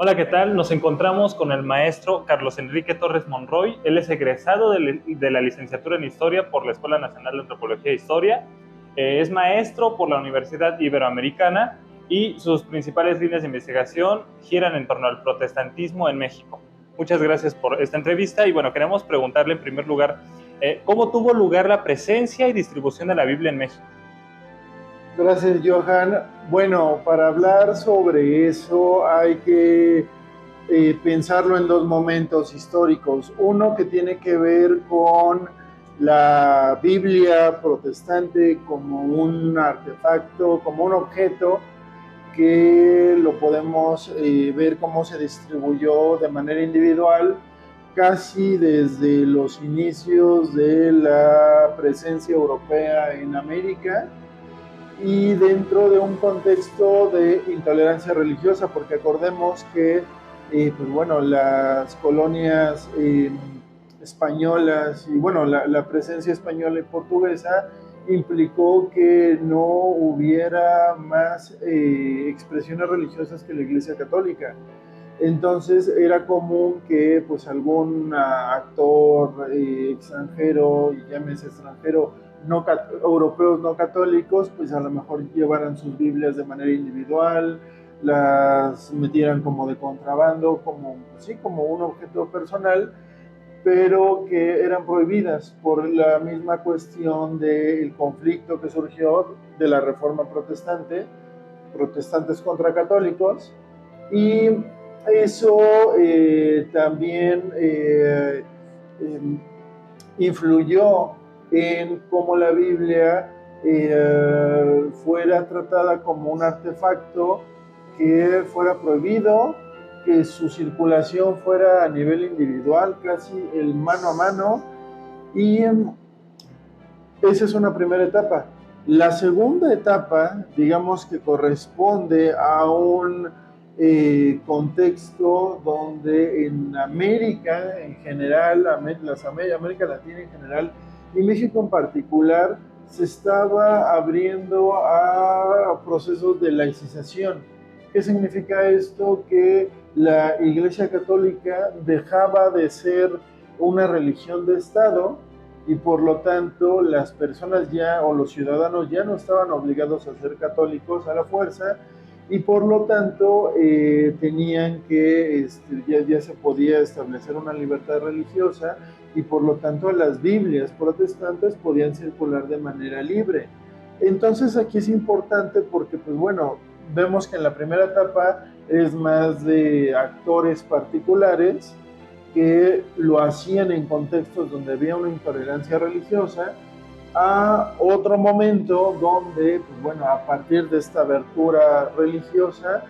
Hola, ¿qué tal? Nos encontramos con el maestro Carlos Enrique Torres Monroy. Él es egresado de la licenciatura en Historia por la Escuela Nacional de Antropología e Historia. Es maestro por la Universidad Iberoamericana y sus principales líneas de investigación giran en torno al protestantismo en México. Muchas gracias por esta entrevista y bueno, queremos preguntarle en primer lugar, ¿cómo tuvo lugar la presencia y distribución de la Biblia en México? Gracias, Johan. Bueno, para hablar sobre eso hay que pensarlo en dos momentos históricos. Uno que tiene que ver con la Biblia protestante como un artefacto, como un objeto que lo podemos ver cómo se distribuyó de manera individual casi desde los inicios de la presencia europea en América y dentro de un contexto de intolerancia religiosa, porque acordemos que pues bueno, las colonias españolas y bueno, la presencia española y portuguesa implicó que no hubiera más expresiones religiosas que la Iglesia Católica. Entonces era común que pues algún actor extranjero, y llámese extranjero, no europeos no católicos, pues a lo mejor llevaran sus Biblias de manera individual, las metieran como de contrabando, como, sí, como un objeto personal, pero que eran prohibidas por la misma cuestión del conflicto que surgió de la Reforma Protestante, protestantes contra católicos, y eso también influyó en cómo la Biblia fuera tratada como un artefacto que fuera prohibido, que su circulación fuera a nivel individual, casi el mano a mano, y esa es una primera etapa. La segunda etapa, digamos que corresponde a un contexto donde en América en general, América Latina en general y México en particular, se estaba abriendo a procesos de laicización. ¿Qué significa esto? Que la Iglesia Católica dejaba de ser una religión de Estado y por lo tanto las personas ya o los ciudadanos ya no estaban obligados a ser católicos a la fuerza y por lo tanto tenían que, ya se podía establecer una libertad religiosa y por lo tanto las Biblias protestantes podían circular de manera libre. Entonces aquí es importante porque pues bueno, vemos que en la primera etapa es más de actores particulares que lo hacían en contextos donde había una intolerancia religiosa, a otro momento donde, pues bueno, a partir de esta abertura religiosa,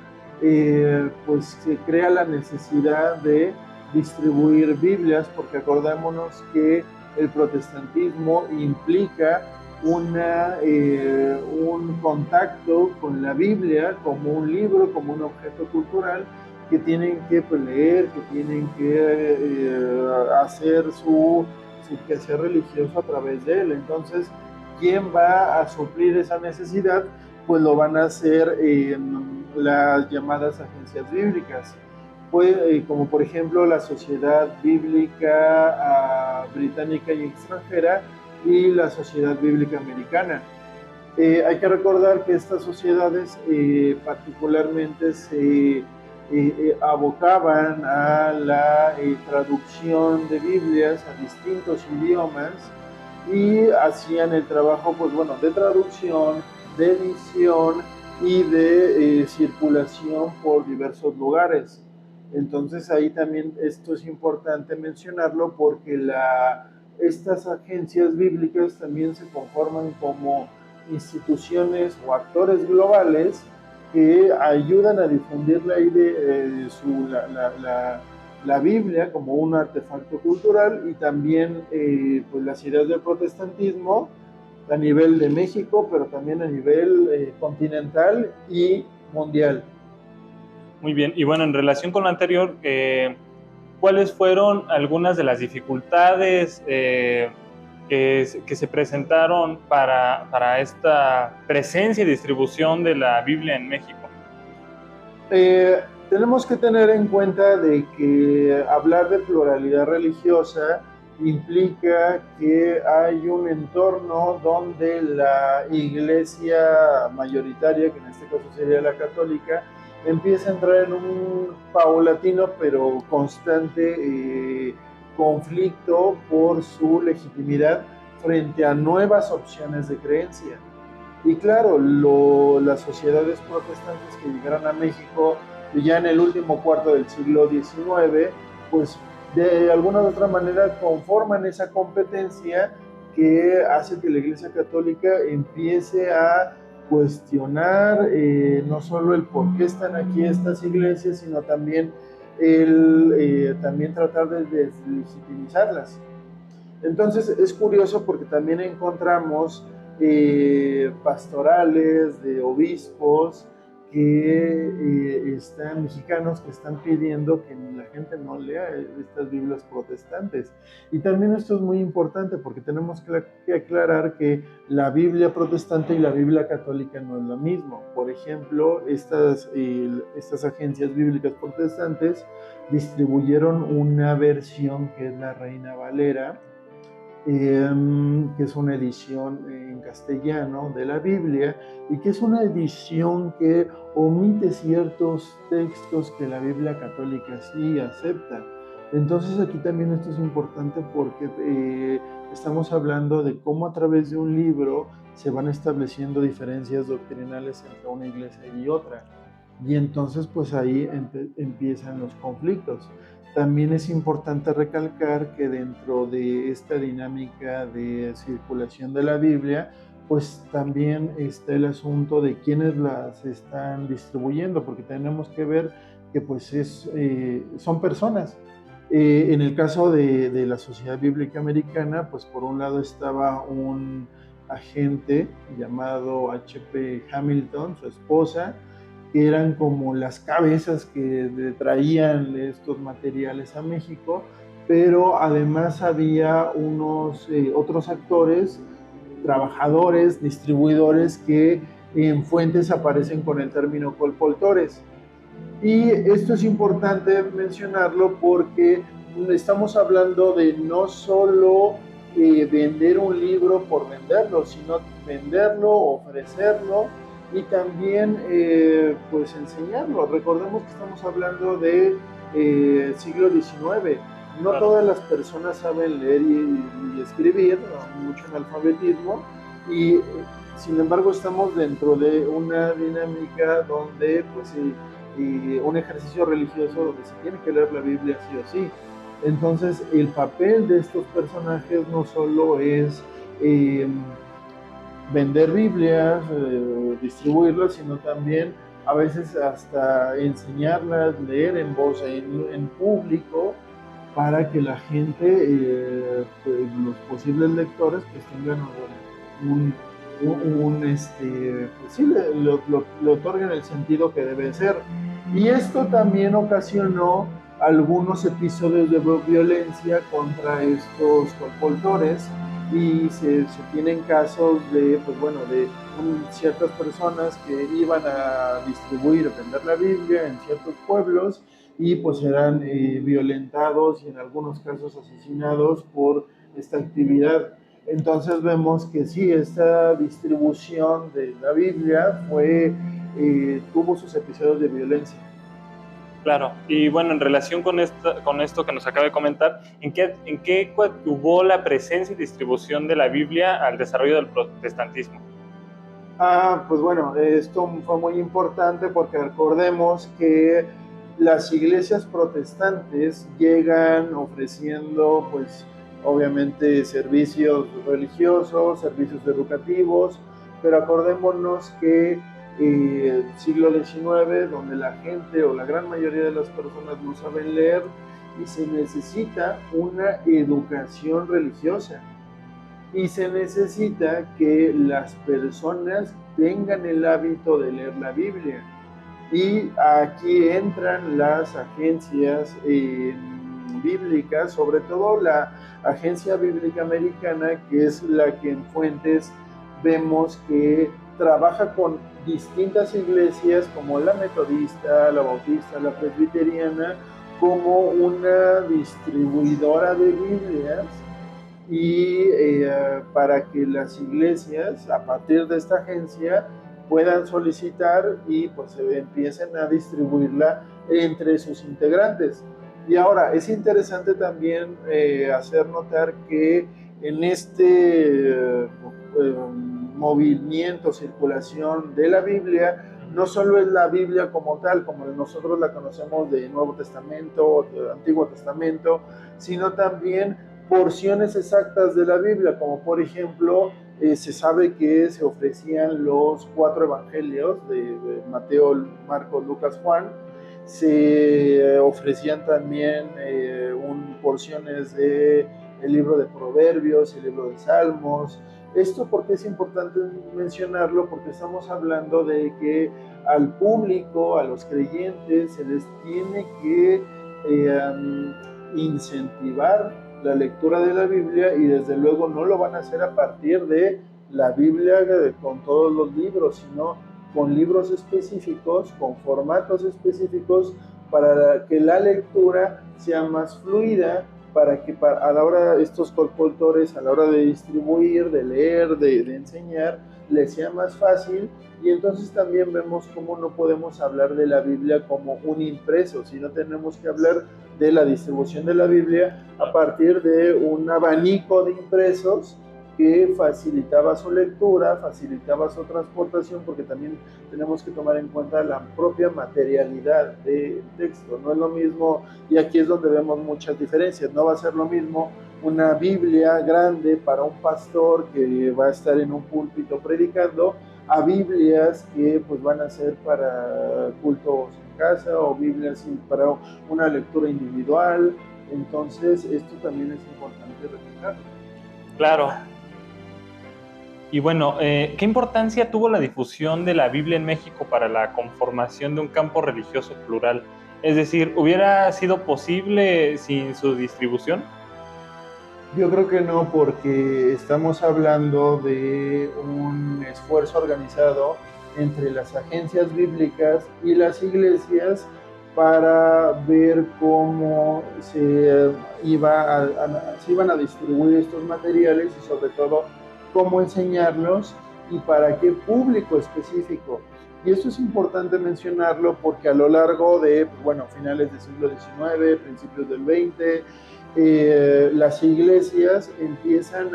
pues se crea la necesidad de distribuir Biblias, porque acordémonos que el protestantismo implica un contacto con la Biblia como un libro, como un objeto cultural, que tienen que leer, que tienen que hacer su quehacer religioso a través de él. Entonces, ¿quién va a suplir esa necesidad? Pues lo van a hacer las llamadas agencias bíblicas. Pues, como por ejemplo la Sociedad Bíblica Británica y Extranjera y la Sociedad Bíblica Americana. Hay que recordar que estas sociedades particularmente se abocaban a la traducción de Biblias a distintos idiomas y hacían el trabajo, pues bueno, de traducción, de edición y de circulación por diversos lugares. Entonces ahí también esto es importante mencionarlo porque estas agencias bíblicas también se conforman como instituciones o actores globales que ayudan a difundir la Biblia como un artefacto cultural y también pues las ideas del protestantismo a nivel de México, pero también a nivel continental y mundial. Muy bien, y bueno, en relación con lo anterior, ¿cuáles fueron algunas de las dificultades que se presentaron para esta presencia y distribución de la Biblia en México? Tenemos que tener en cuenta de que hablar de pluralidad religiosa implica que hay un entorno donde la iglesia mayoritaria, que en este caso sería la católica, empieza a entrar en un paulatino pero constante conflicto por su legitimidad frente a nuevas opciones de creencia. Y claro, las sociedades protestantes que llegaron a México ya en el último cuarto del siglo XIX, pues de alguna u otra manera conforman esa competencia que hace que la Iglesia Católica empiece a cuestionar no solo el por qué están aquí estas iglesias, sino también también tratar de deslegitimizarlas. Entonces es curioso porque también encontramos pastorales de obispos que están mexicanos que están pidiendo que la gente no lea estas Biblias protestantes. Y también esto es muy importante porque tenemos que aclarar que la Biblia protestante y la Biblia católica no es lo mismo. Por ejemplo, estas agencias bíblicas protestantes distribuyeron una versión que es la Reina Valera, que es una edición en castellano de la Biblia y que es una edición que omite ciertos textos que la Biblia católica sí acepta. Entonces aquí también esto es importante porque estamos hablando de cómo a través de un libro se van estableciendo diferencias doctrinales entre una iglesia y otra. Y entonces pues ahí empiezan los conflictos. También es importante recalcar que dentro de esta dinámica de circulación de la Biblia, pues también está el asunto de quiénes las están distribuyendo, porque tenemos que ver que pues son personas. En el caso de la Sociedad Bíblica Americana, pues por un lado estaba un agente llamado H.P. Hamilton, su esposa, que eran como las cabezas que traían estos materiales a México, pero además había unos otros actores, trabajadores, distribuidores que en fuentes aparecen con el término colportores. Y esto es importante mencionarlo porque estamos hablando de no solo vender un libro por venderlo, sino venderlo, ofrecerlo y también pues enseñarlo. Recordemos que estamos hablando de siglo XIX. No todas las personas saben leer y escribir, mucho analfabetismo, y sin embargo estamos dentro de una dinámica donde pues un ejercicio religioso donde se tiene que leer la Biblia sí o sí. Entonces el papel de estos personajes no solo es vender Biblias, distribuirlas, sino también a veces hasta enseñarlas, leer en voz, en público, para que la gente, pues, los posibles lectores, pues tengan pues sí, le otorguen el sentido que debe ser. Y esto también ocasionó algunos episodios de violencia contra estos colportores, y se tienen casos de, pues bueno, de ciertas personas que iban a distribuir, vender la Biblia en ciertos pueblos y pues eran violentados y en algunos casos asesinados por esta actividad. Entonces vemos que sí, esta distribución de la Biblia tuvo sus episodios de violencia. Claro, y bueno, en relación con esto que nos acaba de comentar, ¿en qué coadyuvó la presencia y distribución de la Biblia al desarrollo del protestantismo? Pues bueno, esto fue muy importante porque recordemos que las iglesias protestantes llegan ofreciendo, pues, obviamente servicios religiosos, servicios educativos, pero acordémonos que siglo XIX, donde la gente o la gran mayoría de las personas no saben leer y se necesita una educación religiosa. Y se necesita que las personas tengan el hábito de leer la Biblia. Y aquí entran las agencias bíblicas, sobre todo la Agencia Bíblica Americana, que es la que en fuentes vemos que trabaja con distintas iglesias como la metodista, la bautista, la presbiteriana, como una distribuidora de Biblias y para que las iglesias, a partir de esta agencia, puedan solicitar y pues empiecen a distribuirla entre sus integrantes. Y ahora, es interesante también hacer notar que en este movimiento, circulación de la Biblia, no solo es la Biblia como tal, como nosotros la conocemos de Nuevo Testamento, de Antiguo Testamento, sino también porciones exactas de la Biblia, como por ejemplo, se sabe que se ofrecían los 4 evangelios de Mateo, Marcos, Lucas, Juan, se ofrecían también porciones de el libro de Proverbios, el libro de Salmos. Esto porque es importante mencionarlo, porque estamos hablando de que al público, a los creyentes, se les tiene que incentivar la lectura de la Biblia, y desde luego no lo van a hacer a partir de la Biblia con todos los libros, sino con libros específicos, con formatos específicos, para que la lectura sea más fluida, para que a la hora estos colportores, a la hora de distribuir, de leer, de enseñar, les sea más fácil. Y entonces también vemos cómo no podemos hablar de la Biblia como un impreso, sino tenemos que hablar de la distribución de la Biblia a partir de un abanico de impresos que facilitaba su lectura, facilitaba su transportación, porque también tenemos que tomar en cuenta la propia materialidad del texto. No es lo mismo, y aquí es donde vemos muchas diferencias, no va a ser lo mismo una Biblia grande para un pastor que va a estar en un púlpito predicando, a Biblias que pues van a ser para cultos en casa, o Biblias para una lectura individual. Entonces esto también es importante recalcarlo. Claro. Y bueno, ¿qué importancia tuvo la difusión de la Biblia en México para la conformación de un campo religioso plural? Es decir, ¿hubiera sido posible sin su distribución? Yo creo que no, porque estamos hablando de un esfuerzo organizado entre las agencias bíblicas y las iglesias para ver cómo se iban a distribuir estos materiales, y sobre todo cómo enseñarlos y para qué público específico. Y esto es importante mencionarlo porque a lo largo de, bueno, finales del siglo XIX, principios del XX, las iglesias empiezan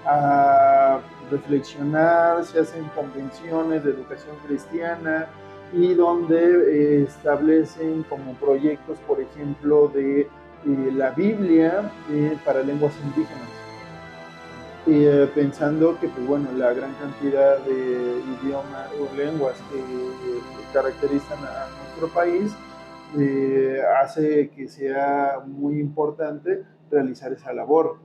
a reflexionar, se hacen convenciones de educación cristiana, y donde establecen como proyectos, por ejemplo, de la Biblia para lenguas indígenas. Pensando que pues, bueno, la gran cantidad de idiomas o lenguas que caracterizan a nuestro país hace que sea muy importante realizar esa labor.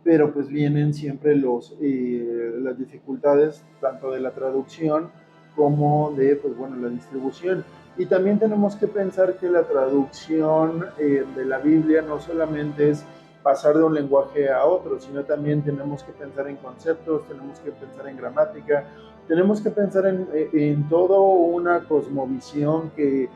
Pero pues vienen siempre las dificultades tanto de la traducción como de pues, bueno, la distribución. Y también tenemos que pensar que la traducción de la Biblia no solamente es pasar de un lenguaje a otro, sino también tenemos que pensar en conceptos, tenemos que pensar en gramática, tenemos que pensar en toda una cosmovisión que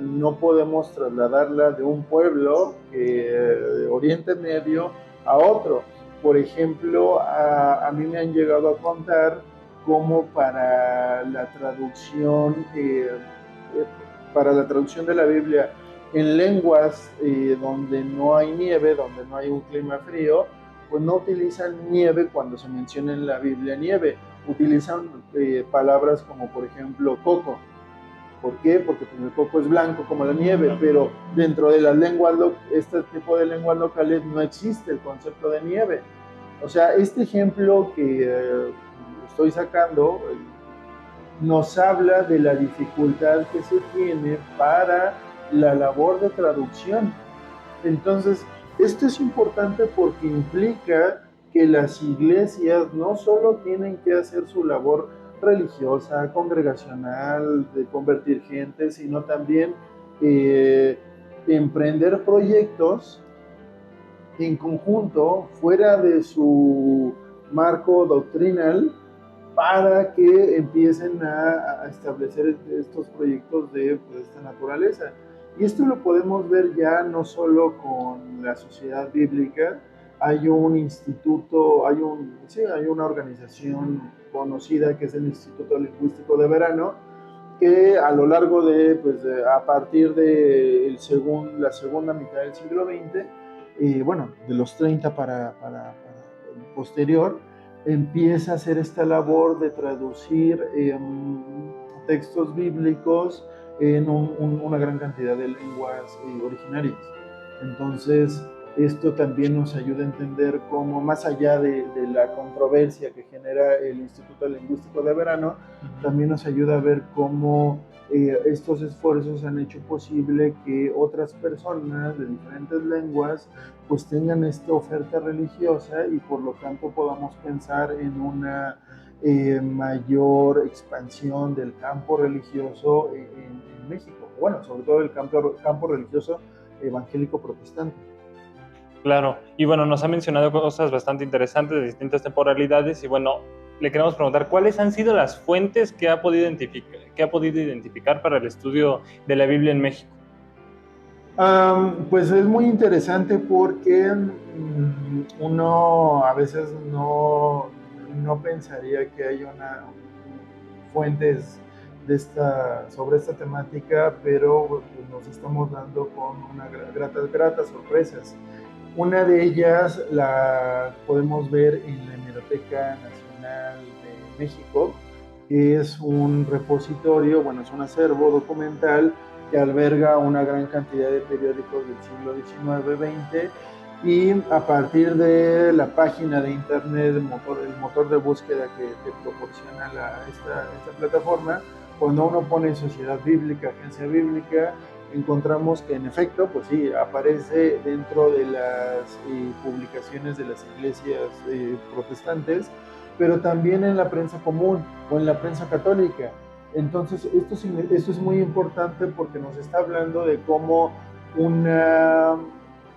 no podemos trasladarla de un pueblo de Oriente Medio a otro. Por ejemplo, a mí me han llegado a contar cómo para la traducción de la Biblia en lenguas donde no hay nieve, donde no hay un clima frío, pues no utilizan nieve cuando se menciona en la Biblia nieve, utilizan palabras como por ejemplo coco. ¿Por qué? Porque pues, el coco es blanco como la nieve, pero dentro de las lenguas, este tipo de lenguas locales no existe el concepto de nieve. O sea, este ejemplo que estoy sacando nos habla de la dificultad que se tiene para la labor de traducción. Entonces, esto es importante porque implica que las iglesias no solo tienen que hacer su labor religiosa, congregacional, de convertir gente, sino también emprender proyectos en conjunto, fuera de su marco doctrinal, para que empiecen a establecer estos proyectos de pues, esta naturaleza. Y esto lo podemos ver ya no solo con la sociedad bíblica, hay un instituto, hay una organización conocida que es el Instituto Lingüístico de Verano, que a lo largo de, pues, a partir de la segunda mitad del siglo XX, bueno, de los 30 para posterior, empieza a hacer esta labor de traducir textos bíblicos en una gran cantidad de lenguas originarias. Entonces, esto también nos ayuda a entender cómo, más allá de la controversia que genera el Instituto Lingüístico de Verano, también nos ayuda a ver cómo estos esfuerzos han hecho posible que otras personas de diferentes lenguas pues tengan esta oferta religiosa y por lo tanto podamos pensar en una mayor expansión del campo religioso en México. Bueno, sobre todo el campo religioso evangélico protestante. Claro, y bueno, nos ha mencionado cosas bastante interesantes de distintas temporalidades y bueno, le queremos preguntar cuáles han sido las fuentes que ha podido identificar para el estudio de la Biblia en México. Pues es muy interesante porque uno a veces no pensaría que hay fuentes sobre esta temática, pero pues, nos estamos dando con unas gratas sorpresas. Una de ellas la podemos ver en la Hemeroteca Nacional de México, que es un repositorio, bueno, es un acervo documental que alberga una gran cantidad de periódicos del siglo XIX-XX y a partir de la página de internet, el motor de búsqueda que proporciona esta plataforma, cuando uno pone Sociedad Bíblica, Agencia Bíblica, encontramos que en efecto, pues sí, aparece dentro de las publicaciones de las iglesias protestantes, pero también en la prensa común o en la prensa católica. Entonces, esto es muy importante porque nos está hablando de cómo un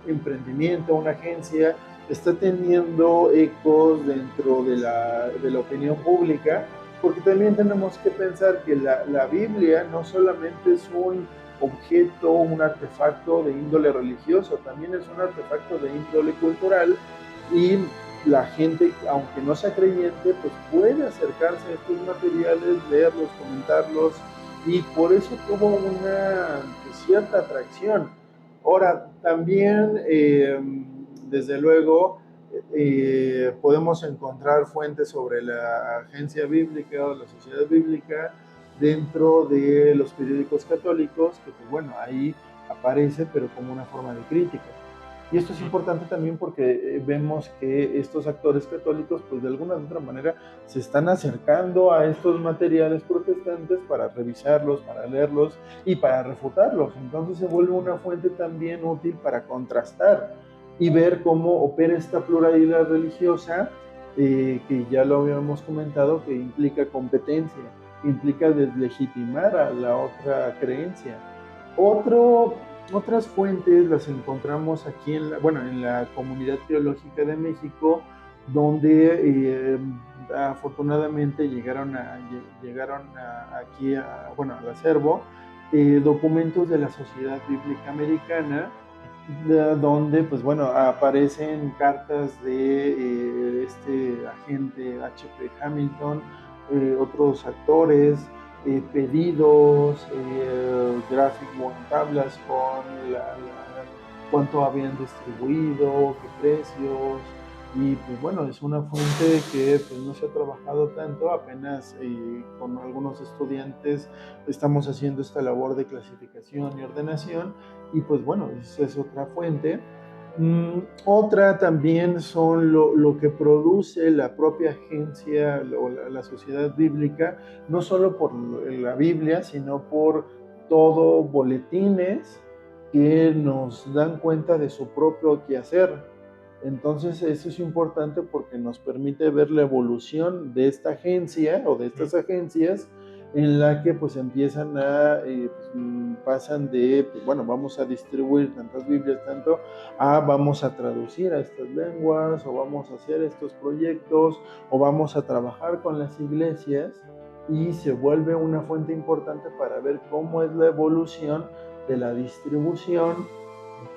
emprendimiento, una agencia, está teniendo ecos dentro de la opinión pública, porque también tenemos que pensar que la Biblia no solamente es un objeto, un artefacto de índole religioso, también es un artefacto de índole cultural y la gente, aunque no sea creyente, pues puede acercarse a estos materiales, leerlos, comentarlos y por eso tuvo una cierta atracción. Ahora, también, desde luego, podemos encontrar fuentes sobre la agencia bíblica o la sociedad bíblica dentro de los periódicos católicos, que pues bueno, ahí aparece, pero como una forma de crítica. Y esto es importante también porque vemos que estos actores católicos, pues de alguna u otra manera, se están acercando a estos materiales protestantes para revisarlos, para leerlos y para refutarlos. Entonces se vuelve una fuente también útil para contrastar y ver cómo opera esta pluralidad religiosa, que ya lo habíamos comentado, que implica competencia, implica deslegitimar a la otra creencia. Otras fuentes las encontramos aquí en la Comunidad Teológica de México, donde afortunadamente llegaron aquí al acervo documentos de la Sociedad Bíblica Americana, donde pues bueno aparecen cartas de este agente H.P. Hamilton, otros actores, pedidos, gráficos, tablas con cuánto habían distribuido, qué precios, y pues bueno, es una fuente que pues no se ha trabajado tanto, apenas con algunos estudiantes estamos haciendo esta labor de clasificación y ordenación, y pues bueno, esa es otra fuente. Otra también son lo que produce la propia agencia o la sociedad bíblica, no solo por la Biblia, sino por todo boletines que nos dan cuenta de su propio quehacer. Entonces eso es importante porque nos permite ver la evolución de esta agencia o de estas agencias en la que pues empiezan pasan de, pues, bueno, vamos a distribuir tantas Biblias, tanto vamos a traducir a estas lenguas, o vamos a hacer estos proyectos, o vamos a trabajar con las iglesias, y se vuelve una fuente importante para ver cómo es la evolución de la distribución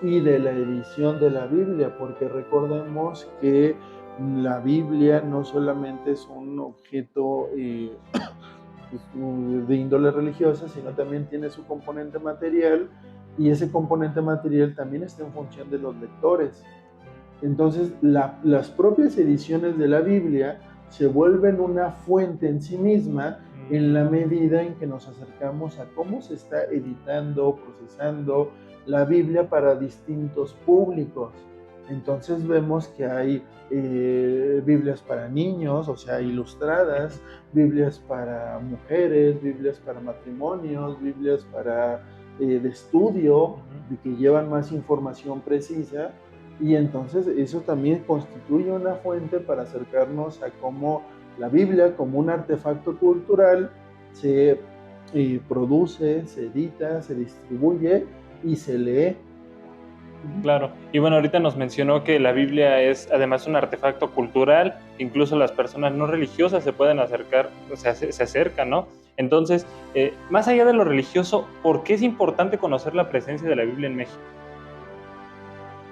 y de la edición de la Biblia, porque recordemos que la Biblia no solamente es un objeto de índole religiosa, sino también tiene su componente material, y ese componente material también está en función de los lectores. Entonces, las propias ediciones de la Biblia se vuelven una fuente en sí misma en la medida en que nos acercamos a cómo se está editando, procesando la Biblia para distintos públicos. Entonces vemos que hay Biblias para niños, o sea, ilustradas, Biblias para mujeres, Biblias para matrimonios, Biblias para de estudio, de que llevan más información precisa, y entonces eso también constituye una fuente para acercarnos a cómo la Biblia, como un artefacto cultural, se produce, se edita, se distribuye y se lee. Claro, y bueno, ahorita nos mencionó que la Biblia es además un artefacto cultural, incluso las personas no religiosas se pueden acercar, o sea, se acercan, ¿no? Entonces, más allá de lo religioso, ¿por qué es importante conocer la presencia de la Biblia en México?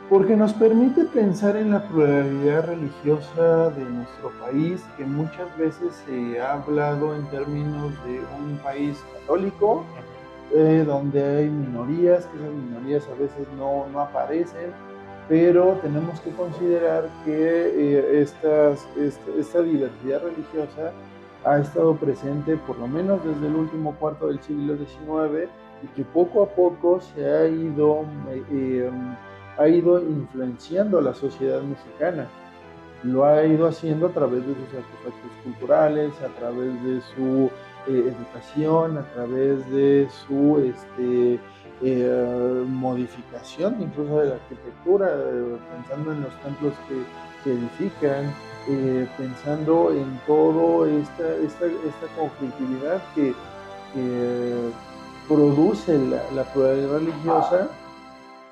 Porque nos permite pensar en la pluralidad religiosa de nuestro país, que muchas veces se ha hablado en términos de un país católico, donde hay minorías, que esas minorías a veces no aparecen, pero tenemos que considerar que esta diversidad religiosa ha estado presente por lo menos desde el último cuarto del siglo XIX, y que poco a poco se ha ido influenciando a la sociedad mexicana. Lo ha ido haciendo a través de sus artefactos culturales, a través de su educación, a través de su modificación incluso de la arquitectura, pensando en los templos que edifican, pensando en toda esta conflictividad que produce la pluralidad religiosa,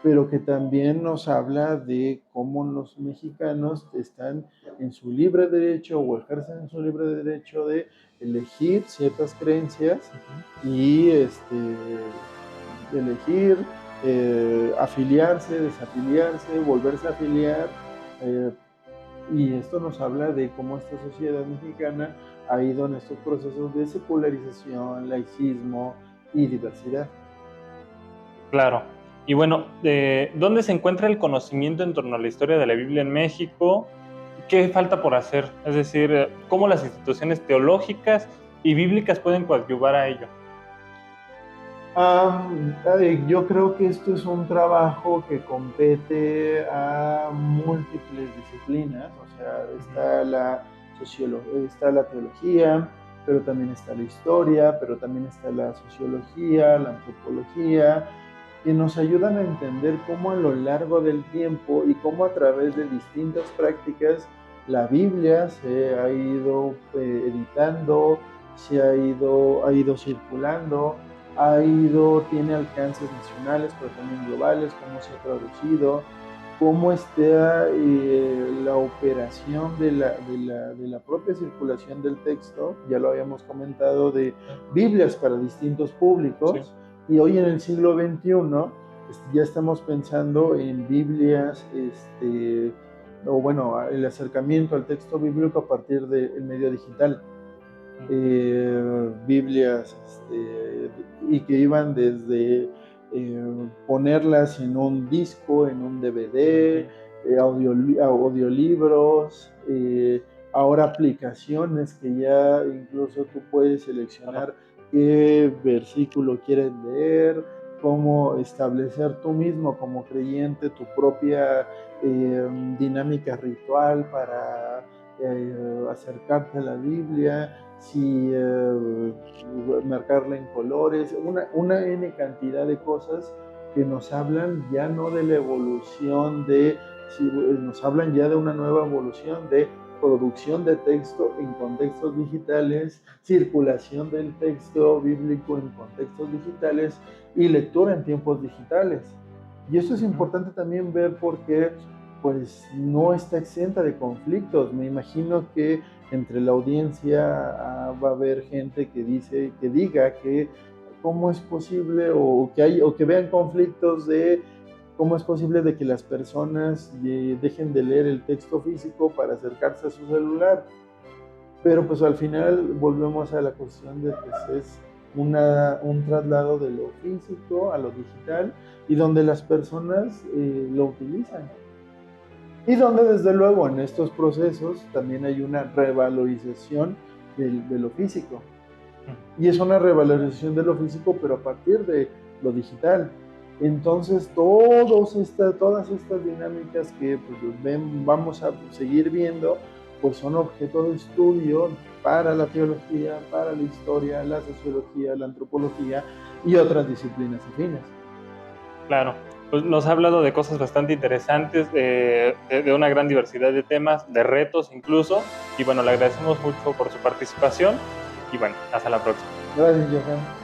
pero que también nos habla de cómo los mexicanos están en su libre derecho, o ejercen en su libre derecho de elegir ciertas creencias, y elegir afiliarse, desafiliarse, volverse a afiliar, y esto nos habla de cómo esta sociedad mexicana ha ido en estos procesos de secularización, laicismo y diversidad. Claro. Y bueno, ¿dónde se encuentra el conocimiento en torno a la historia de la Biblia en México? ¿Qué falta por hacer? Es decir, ¿cómo las instituciones teológicas y bíblicas pueden coadyuvar a ello? Yo creo que esto es un trabajo que compete a múltiples disciplinas, o sea, está la sociología, está la teología, pero también está la historia, pero también está la sociología, la antropología, que nos ayudan a entender cómo a lo largo del tiempo y cómo a través de distintas prácticas la Biblia se ha ido editando, ha ido circulando, tiene alcances nacionales, pero también globales, cómo se ha traducido, cómo está la operación de la propia circulación del texto. Ya lo habíamos comentado, de Biblias para distintos públicos. Sí. Y hoy en el siglo XXI ya estamos pensando en Biblias, o bueno, el acercamiento al texto bíblico a partir del medio digital. Biblias y que iban desde ponerlas en un disco, en un DVD, audiolibros, ahora aplicaciones que ya incluso tú puedes seleccionar qué versículo quieres leer, cómo establecer tú mismo como creyente tu propia dinámica ritual para acercarte a la Biblia, si marcarla en colores, una N cantidad de cosas que nos hablan ya no de la evolución nos hablan ya de una nueva evolución de producción de texto en contextos digitales, circulación del texto bíblico en contextos digitales y lectura en tiempos digitales. Y eso es importante también ver porque pues no está exenta de conflictos. Me imagino que entre la audiencia va a haber gente que diga que cómo es posible o que vean conflictos de cómo es posible de que las personas dejen de leer el texto físico para acercarse a su celular. Pero pues al final volvemos a la cuestión de que es un traslado de lo físico a lo digital y donde las personas lo utilizan. Y donde desde luego en estos procesos también hay una revalorización de lo físico. Y es una revalorización de lo físico, pero a partir de lo digital. Entonces todas estas dinámicas que pues, vamos a seguir viendo, pues son objeto de estudio para la teología, para la historia, la sociología, la antropología y otras disciplinas afines. Claro, pues nos ha hablado de cosas bastante interesantes, de una gran diversidad de temas, de retos incluso, y bueno, le agradecemos mucho por su participación y bueno, hasta la próxima. Gracias, Johan.